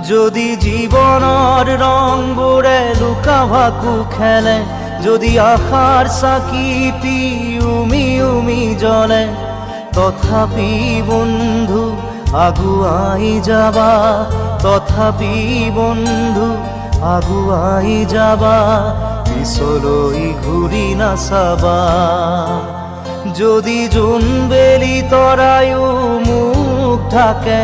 যদি জীৱনৰ ৰংবোৰে লুকা ভাকু খেলে, যদি আশাৰ চাকিটি উমি উমি জ্বলে, তথাপি বন্ধু আগুৱাই যাবা, তথাপি বন্ধু আগুৱাই যাবা, পিছলৈ ঘূৰি নাচাবা। যদি জোনবেলি তৰায়ো মুখ ঢাকে,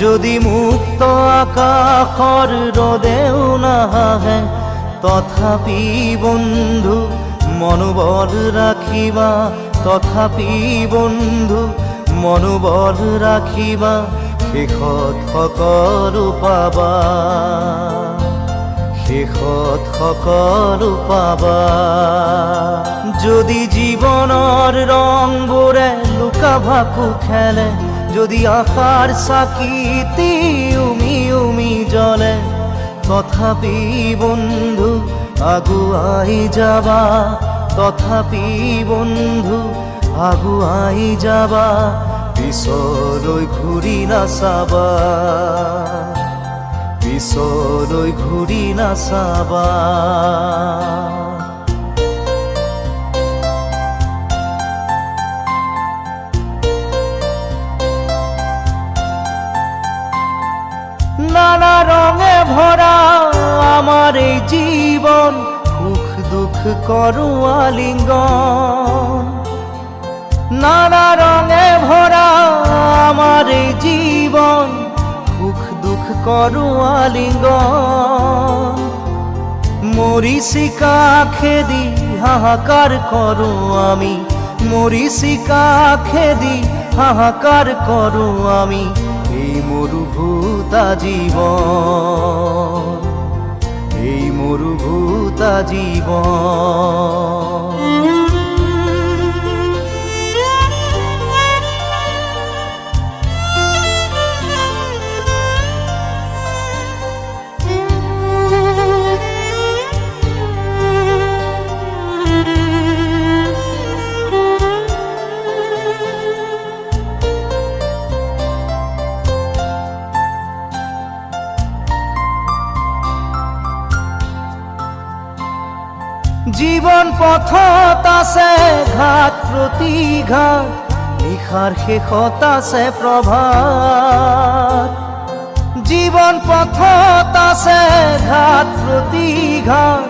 যদি মুক্ত আকাশৰ ৰদেও নাহে, তথাপি বন্ধু মনোবল ৰাখিবা, তথাপি বন্ধু মনোবল ৰাখিবা, শেষত সকলো পাবা, শেষত সকলো পাবা। যদি জীৱনৰ ৰংবোৰে লুকা ভাকু খেলে, যদি আশাৰ চাকিটি উমি উমি জ্বলে, তথাপি বন্ধু আগুৱাই যাবা, তথাপি বন্ধু আগুৱাই যাবা, পিছলৈ ঘূৰি নাচাবা, পিছলৈ ঘূৰি নাচাবা। নানা রঙে ভরা আমার এই জীবন, সুখ দুঃখ করো আলিঙ্গন। নানা রঙে ভরা আমার এই জীবন, সুখ দুঃখ করো আলিঙ্গন। মরিচিকা খেদি হাহাকার করো আমি, মরিচিকা খেদি হাহাকার করো আমি, এই মরুভূতা জীবন, এই মরুভূতা জীবন। জীবন পথত আছে ঘাট প্ৰতিঘাত, নিশাৰ শেষত আছে প্ৰভাত। জীবন পথত আছে ঘাট প্ৰতিঘাত,